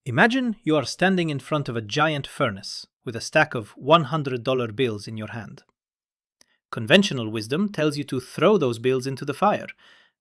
Imagine you are standing in front of a giant furnace with a stack of $100 bills in your hand. Conventional wisdom tells you to throw those bills into the fire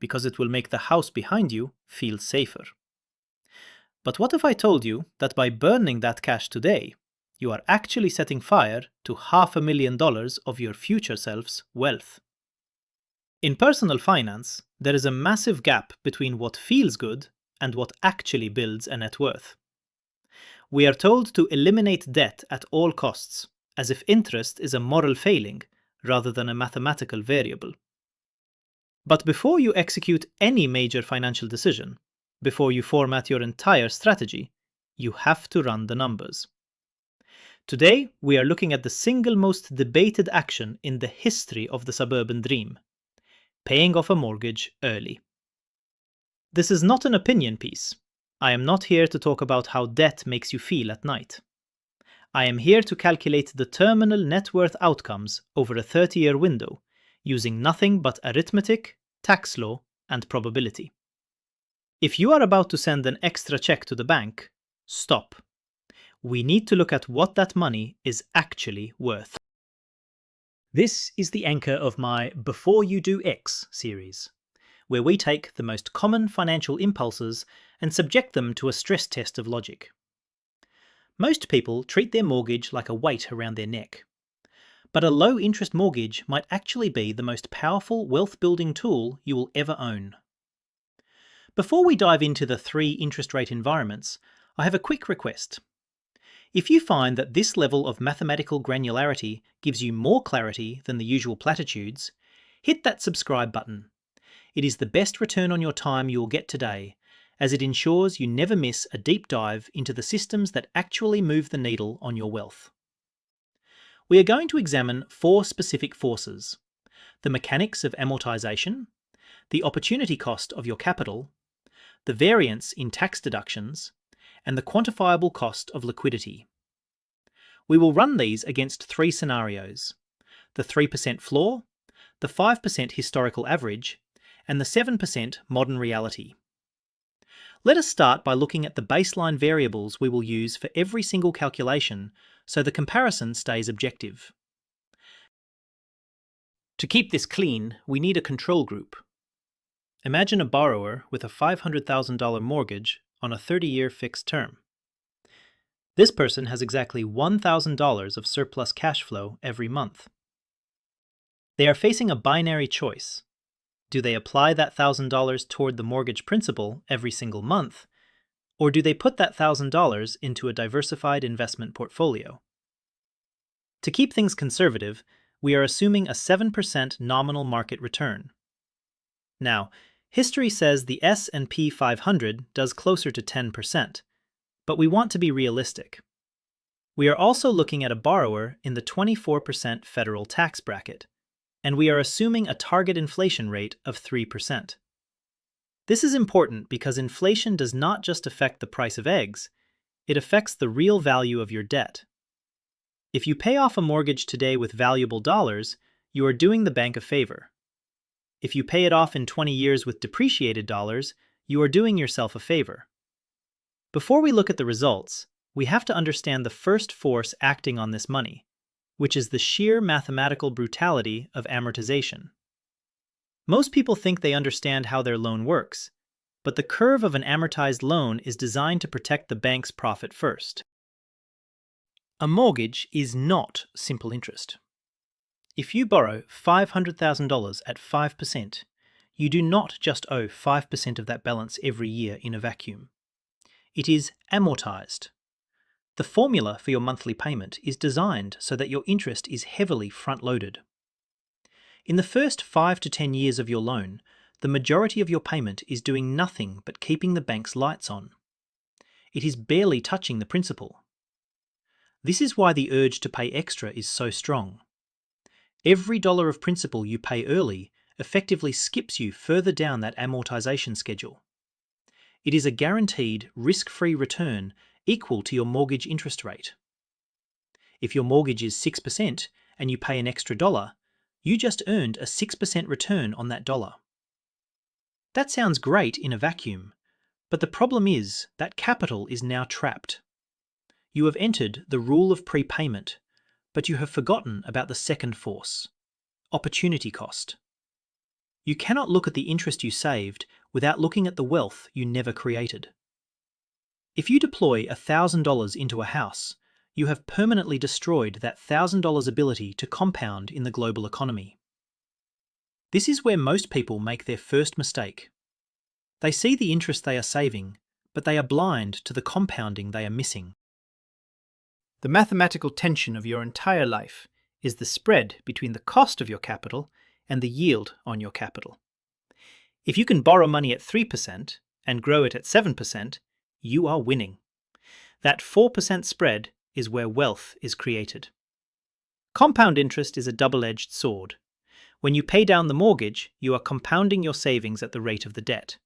because it will make the house behind you feel safer. But what if I told you that by burning that cash today, you are actually setting fire to $500,000 of your future self's wealth? In personal finance, there is a massive gap between what feels good and what actually builds a net worth. We are told to eliminate debt at all costs, as if interest is a moral failing rather than a mathematical variable. But before you execute any major financial decision, before you format your entire strategy, you have to run the numbers. Today, we are looking at the single most debated action in the history of the suburban dream: paying off a mortgage early. This is not an opinion piece. I am not here to talk about how debt makes you feel at night. I am here to calculate the terminal net worth outcomes over a 30-year window, using nothing but arithmetic, tax law, and probability. If you are about to send an extra check to the bank, stop. We need to look at what that money is actually worth. This is the anchor of my Before You Do X series, where we take the most common financial impulses and subject them to a stress test of logic. Most people treat their mortgage like a weight around their neck. But a low-interest mortgage might actually be the most powerful wealth-building tool you will ever own. Before we dive into the 3 interest rate environments, I have a quick request. If you find that this level of mathematical granularity gives you more clarity than the usual platitudes, hit that subscribe button. It is the best return on your time you will get today, as it ensures you never miss a deep dive into the systems that actually move the needle on your wealth. We are going to examine 4 specific forces: the mechanics of amortization, the opportunity cost of your capital, the variance in tax deductions, and the quantifiable cost of liquidity. We will run these against 3 scenarios: the 3% floor, the 5% historical average, and the 7% modern reality. Let us start by looking at the baseline variables we will use for every single calculation so the comparison stays objective. To keep this clean, we need a control group. Imagine a borrower with a $500,000 mortgage on a 30-year fixed term. This person has exactly $1,000 of surplus cash flow every month. They are facing a binary choice. Do they apply that $1,000 toward the mortgage principal every single month, or do they put that $1,000 into a diversified investment portfolio? To keep things conservative, we are assuming a 7% nominal market return. Now, history says the S&P 500 does closer to 10%, but we want to be realistic. We are also looking at a borrower in the 24% federal tax bracket, and we are assuming a target inflation rate of 3%. This is important because inflation does not just affect the price of eggs, it affects the real value of your debt. If you pay off a mortgage today with valuable dollars, you are doing the bank a favor. If you pay it off in 20 years with depreciated dollars, you are doing yourself a favor. Before we look at the results, we have to understand the first force acting on this money, which is the sheer mathematical brutality of amortization. Most people think they understand how their loan works, but the curve of an amortized loan is designed to protect the bank's profit first. A mortgage is not simple interest. If you borrow $500,000 at 5%, you do not just owe 5% of that balance every year in a vacuum. It is amortized. The formula for your monthly payment is designed so that your interest is heavily front-loaded. In the first 5 to 10 years of your loan, the majority of your payment is doing nothing but keeping the bank's lights on. It is barely touching the principal. This is why the urge to pay extra is so strong. Every dollar of principal you pay early effectively skips you further down that amortization schedule. It is a guaranteed, risk-free return equal to your mortgage interest rate. If your mortgage is 6% and you pay an extra dollar, you just earned a 6% return on that dollar. That sounds great in a vacuum, But the problem is that capital is now trapped. You have entered the rule of prepayment, but you have forgotten about the second force, opportunity cost. You cannot look at the interest you saved without looking at the wealth you never created. If you deploy $1,000 into a house, you have permanently destroyed that $1,000 ability to compound in the global economy. This is where most people make their first mistake. They see the interest they are saving, but they are blind to the compounding they are missing. The mathematical tension of your entire life is the spread between the cost of your capital and the yield on your capital. If you can borrow money at 3% and grow it at 7%, you are winning. That 4% spread is where wealth is created. Compound interest is a double-edged sword. When you pay down the mortgage, you are compounding your savings at the rate of the debt.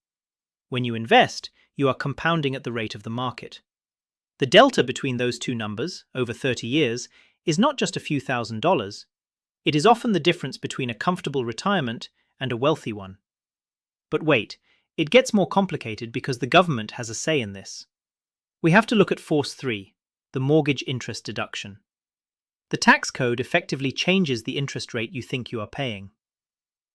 When you invest, you are compounding at the rate of the market. The delta between those two numbers, over 30 years, is not just a few $1,000s. It is often the difference between a comfortable retirement and a wealthy one. But wait, it gets more complicated because the government has a say in this. We have to look at Force 3, the mortgage interest deduction. The tax code effectively changes the interest rate you think you are paying.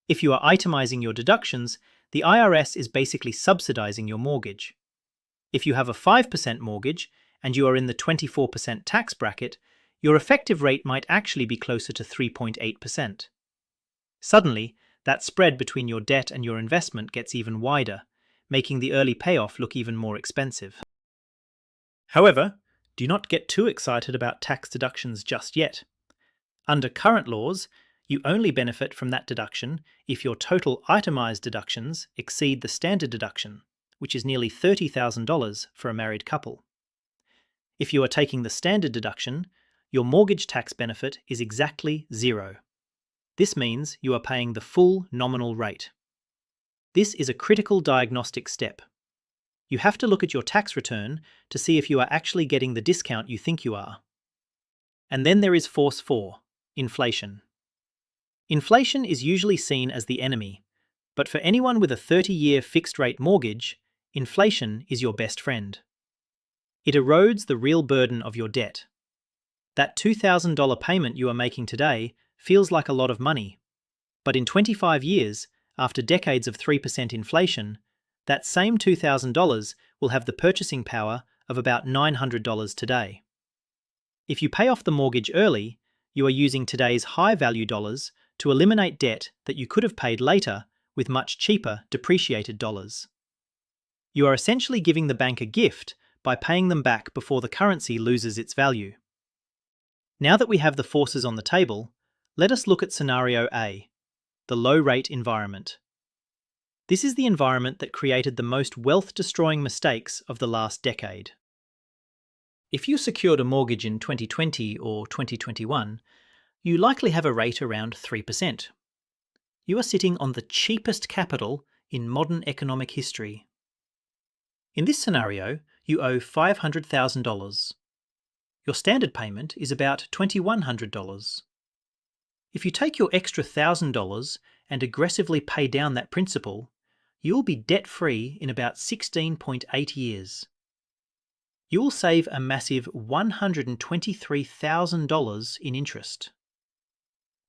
If you are itemizing your deductions, the IRS is basically subsidizing your mortgage. If you have a 5% mortgage and you are in the 24% tax bracket, your effective rate might actually be closer to 3.8%. Suddenly, that spread between your debt and your investment gets even wider, making the early payoff look even more expensive. However, do not get too excited about tax deductions just yet. Under current laws, you only benefit from that deduction if your total itemized deductions exceed the standard deduction, which is nearly $30,000 for a married couple. If you are taking the standard deduction, your mortgage tax benefit is exactly zero. This means you are paying the full nominal rate. This is a critical diagnostic step. You have to look at your tax return to see if you are actually getting the discount you think you are. And then there is Force 4, inflation. Inflation is usually seen as the enemy, but for anyone with a 30-year fixed-rate mortgage, inflation is your best friend. It erodes the real burden of your debt. That $2,000 payment you are making today feels like a lot of money, but in 25 years, after decades of 3% inflation, that same $2,000 will have the purchasing power of about $900 today. If you pay off the mortgage early, you are using today's high-value dollars to eliminate debt that you could have paid later with much cheaper depreciated dollars. You are essentially giving the bank a gift by paying them back before the currency loses its value. Now that we have the forces on the table, let us look at Scenario A, the low-rate environment. This is the environment that created the most wealth-destroying mistakes of the last decade. If you secured a mortgage in 2020 or 2021, you likely have a rate around 3%. You are sitting on the cheapest capital in modern economic history. In this scenario, you owe $500,000. Your standard payment is about $2,100. If you take your extra $1,000 and aggressively pay down that principal, you will be debt-free in about 16.8 years. You will save a massive $123,000 in interest.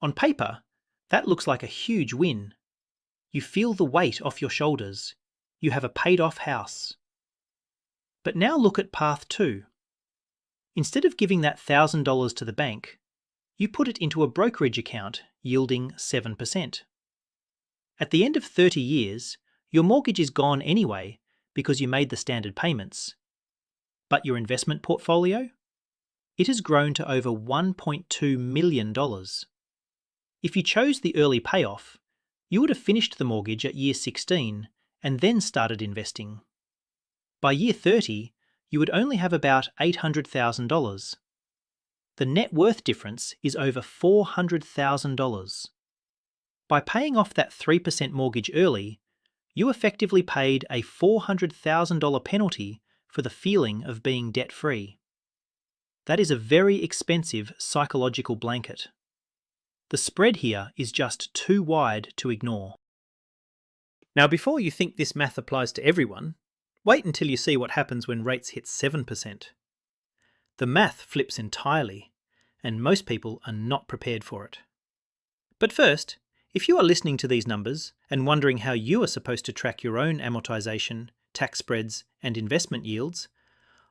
On paper, that looks like a huge win. You feel the weight off your shoulders. You have a paid-off house. But now look at Path 2. Instead of giving that $1,000 to the bank, you put it into a brokerage account yielding 7%. At the end of 30 years, your mortgage is gone anyway because you made the standard payments. But your investment portfolio? It has grown to over $1.2 million. If you chose the early payoff, you would have finished the mortgage at year 16 and then started investing. By year 30, you would only have about $800,000. The net worth difference is over $400,000. By paying off that 3% mortgage early, you effectively paid a $400,000 penalty for the feeling of being debt-free. That is a very expensive psychological blanket. The spread here is just too wide to ignore. Now, before you think this math applies to everyone, Wait until you see what happens when rates hit 7%. The math flips entirely, and most people are not prepared for it. But first, if you are listening to these numbers and wondering how you are supposed to track your own amortization, tax spreads, and investment yields,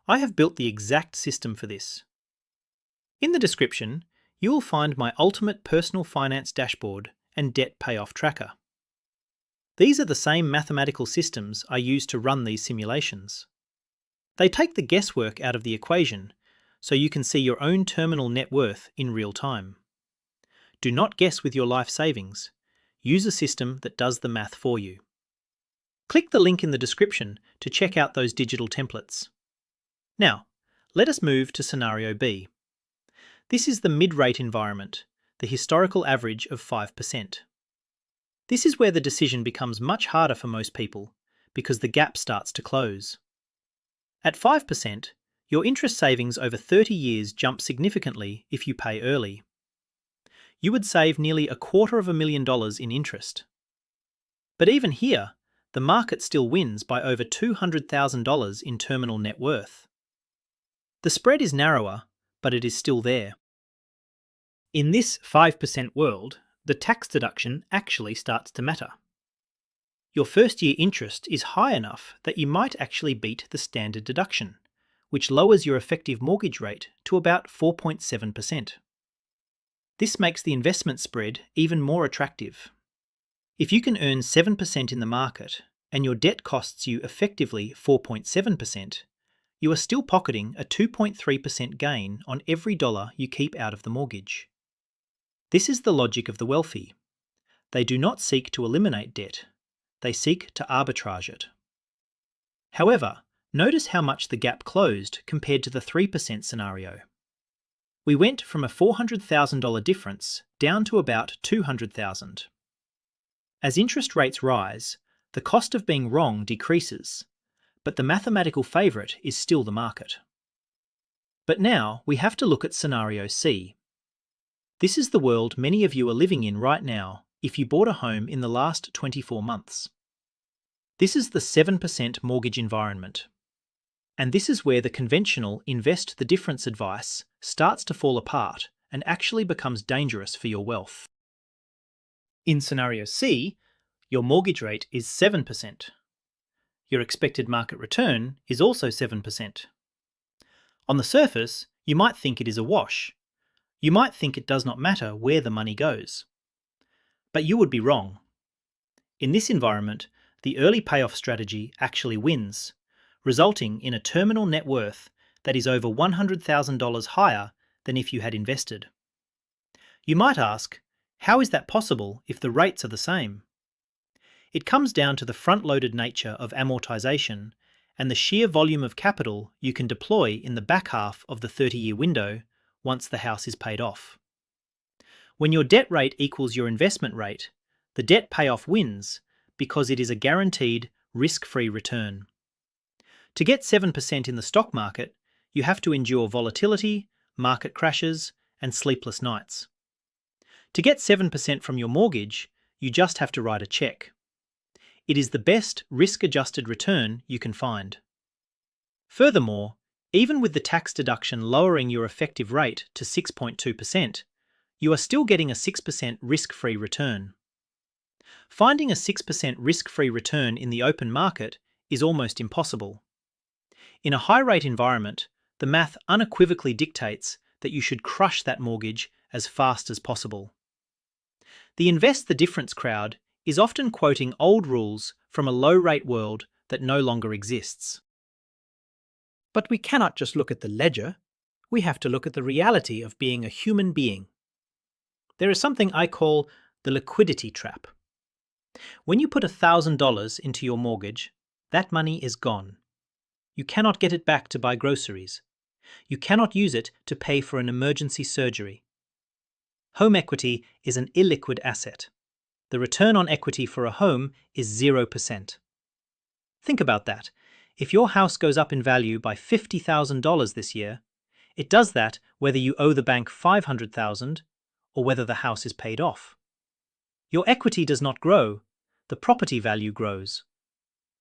I have built the exact system for this. In the description, you will find my ultimate personal finance dashboard and debt payoff tracker. These are the same mathematical systems I use to run these simulations. They take the guesswork out of the equation, so you can see your own terminal net worth in real time. Do not guess with your life savings. Use a system that does the math for you. Click the link in the description to check out those digital templates. Now, let us move to scenario B. This is the mid-rate environment, the historical average of 5%. This is where the decision becomes much harder for most people because the gap starts to close. At 5%, your interest savings over 30 years jump significantly if you pay early. You would save nearly $250,000 in interest. But even here, the market still wins by over $200,000 in terminal net worth. The spread is narrower, but it is still there. In this 5% world, the tax deduction actually starts to matter. Your first-year interest is high enough that you might actually beat the standard deduction, which lowers your effective mortgage rate to about 4.7%. This makes the investment spread even more attractive. If you can earn 7% in the market and your debt costs you effectively 4.7%, you are still pocketing a 2.3% gain on every dollar you keep out of the mortgage. This is the logic of the wealthy. They do not seek to eliminate debt, they seek to arbitrage it. However, notice how much the gap closed compared to the 3% scenario. We went from a $400,000 difference down to about $200,000. As interest rates rise, the cost of being wrong decreases, but the mathematical favourite is still the market. But now we have to look at scenario C. This is the world many of you are living in right now if you bought a home in the last 24 months. This is the 7% mortgage environment. And this is where the conventional invest the difference advice starts to fall apart and actually becomes dangerous for your wealth. In scenario C, your mortgage rate is 7%. Your expected market return is also 7%. On the surface, you might think it is a wash. You might think it does not matter where the money goes. But you would be wrong. In this environment, the early payoff strategy actually wins, resulting in a terminal net worth that is over $100,000 higher than if you had invested. You might ask, how is that possible if the rates are the same? It comes down to the front-loaded nature of amortization and the sheer volume of capital you can deploy in the back half of the 30-year window once the house is paid off. When your debt rate equals your investment rate, the debt payoff wins because it is a guaranteed, risk-free return. To get 7% in the stock market, you have to endure volatility, market crashes, and sleepless nights. To get 7% from your mortgage, you just have to write a check. It is the best risk-adjusted return you can find. Furthermore, even with the tax deduction lowering your effective rate to 6.2%, you are still getting a 6% risk-free return. Finding a 6% risk-free return in the open market is almost impossible. In a high-rate environment, the math unequivocally dictates that you should crush that mortgage as fast as possible. The invest the difference crowd is often quoting old rules from a low-rate world that no longer exists. But we cannot just look at the ledger, we have to look at the reality of being a human being. There is something I call the liquidity trap. When you put $1,000 into your mortgage, that money is gone. You cannot get it back to buy groceries. You cannot use it to pay for an emergency surgery. Home equity is an illiquid asset. The return on equity for a home is 0%. Think about that. If your house goes up in value by $50,000 this year, it does that whether you owe the bank $500,000 or whether the house is paid off. Your equity does not grow, the property value grows.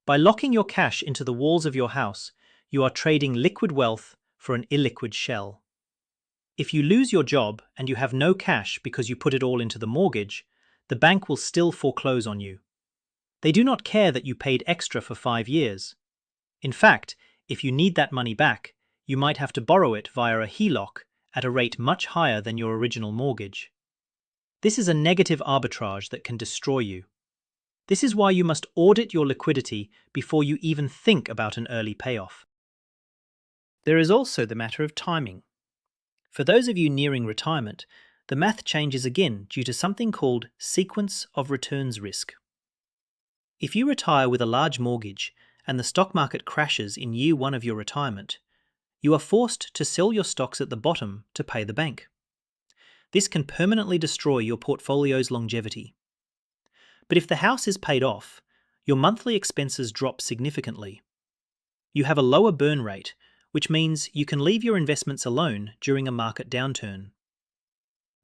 By locking your cash into the walls of your house, you are trading liquid wealth for an illiquid shell. If you lose your job and you have no cash because you put it all into the mortgage, the bank will still foreclose on you. They do not care that you paid extra for 5 years. In fact, if you need that money back, you might have to borrow it via a HELOC at a rate much higher than your original mortgage. This is a negative arbitrage that can destroy you. This is why you must audit your liquidity before you even think about an early payoff. There is also the matter of timing. For those of you nearing retirement, the math changes again due to something called sequence of returns risk. If you retire with a large mortgage and the stock market crashes in year 1 of your retirement, you are forced to sell your stocks at the bottom to pay the bank. This can permanently destroy your portfolio's longevity. But if the house is paid off, your monthly expenses drop significantly. You have a lower burn rate, which means you can leave your investments alone during a market downturn.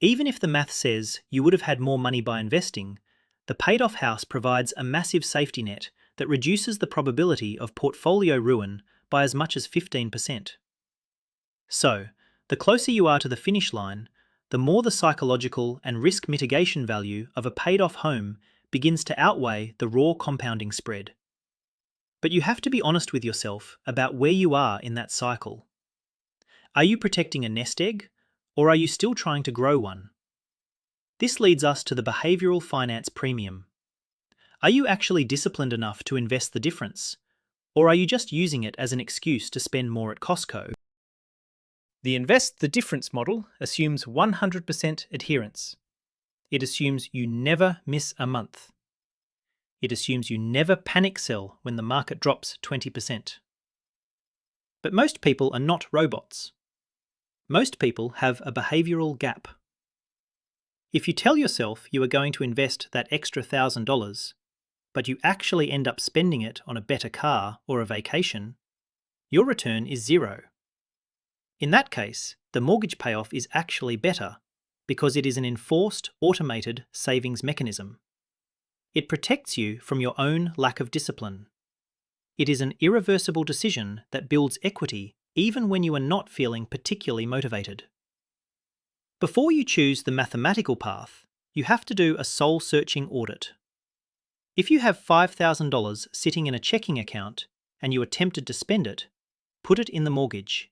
Even if the math says you would have had more money by investing, the paid-off house provides a massive safety net that reduces the probability of portfolio ruin by as much as 15%. So, the closer you are to the finish line, the more the psychological and risk mitigation value of a paid-off home begins to outweigh the raw compounding spread. But you have to be honest with yourself about where you are in that cycle. Are you protecting a nest egg, or are you still trying to grow one? This leads us to the behavioral finance premium. Are you actually disciplined enough to invest the difference, or are you just using it as an excuse to spend more at Costco? The invest the difference model assumes 100% adherence. It assumes you never miss a month. It assumes you never panic sell when the market drops 20%. But most people are not robots. Most people have a behavioral gap. If you tell yourself you are going to invest that extra $1,000, but you actually end up spending it on a better car or a vacation, your return is 0. In that case, the mortgage payoff is actually better because it is an enforced, automated savings mechanism. It protects you from your own lack of discipline. It is an irreversible decision that builds equity even when you are not feeling particularly motivated. Before you choose the mathematical path, you have to do a soul-searching audit. If you have $5,000 sitting in a checking account and you are tempted to spend it, put it in the mortgage.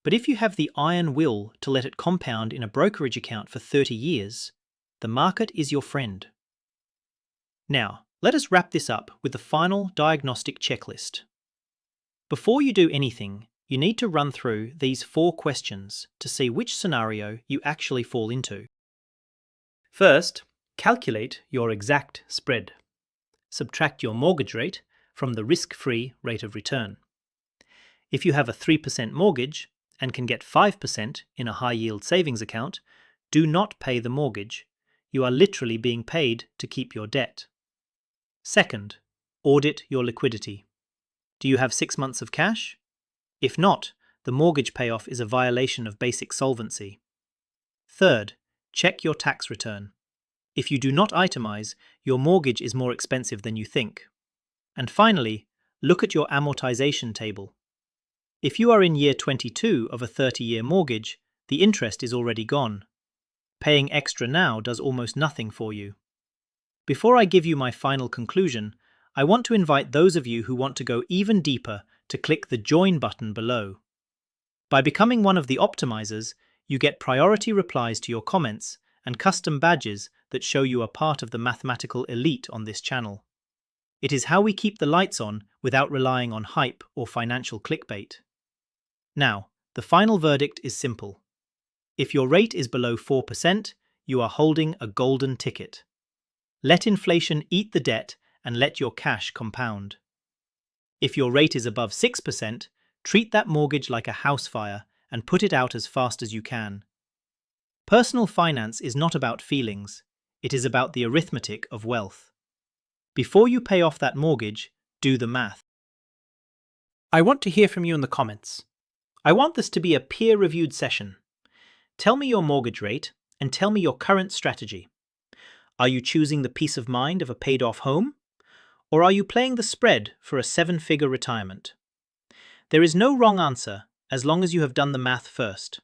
But if you have the iron will to let it compound in a brokerage account for 30 years, the market is your friend. Now, let us wrap this up with the final diagnostic checklist. Before you do anything, you need to run through these 4 questions to see which scenario you actually fall into. First, calculate your exact spread. Subtract your mortgage rate from the risk-free rate of return. If you have a 3% mortgage and can get 5% in a high-yield savings account, do not pay the mortgage. You are literally being paid to keep your debt. Second, audit your liquidity. Do you have 6 months of cash? If not, the mortgage payoff is a violation of basic solvency. Third, check your tax return. If you do not itemize, your mortgage is more expensive than you think. And finally, look at your amortization table. If you are in year 22 of a 30-year mortgage, the interest is already gone. Paying extra now does almost nothing for you. Before I give you my final conclusion, I want to invite those of you who want to go even deeper to click the Join button below. By becoming one of the optimizers, you get priority replies to your comments and custom badges that show you are part of the mathematical elite on this channel. It is how we keep the lights on without relying on hype or financial clickbait. Now, the final verdict is simple. If your rate is below 4%, you are holding a golden ticket. Let inflation eat the debt and let your cash compound. If your rate is above 6%, treat that mortgage like a house fire and put it out as fast as you can. Personal finance is not about feelings, it is about the arithmetic of wealth. Before you pay off that mortgage, do the math. I want to hear from you in the comments. I want this to be a peer-reviewed session. Tell me your mortgage rate and tell me your current strategy. Are you choosing the peace of mind of a paid-off home? Or are you playing the spread for a seven-figure retirement? There is no wrong answer as long as you have done the math first.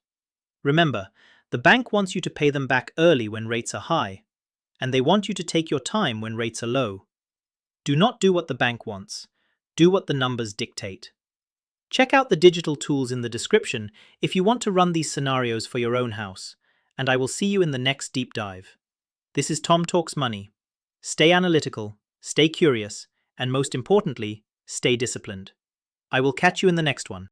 Remember, the bank wants you to pay them back early when rates are high, and they want you to take your time when rates are low. Do not do what the bank wants. Do what the numbers dictate. Check out the digital tools in the description if you want to run these scenarios for your own house, and I will see you in the next deep dive. This is Tom Talks Money. Stay analytical, stay curious, and most importantly, stay disciplined. I will catch you in the next one.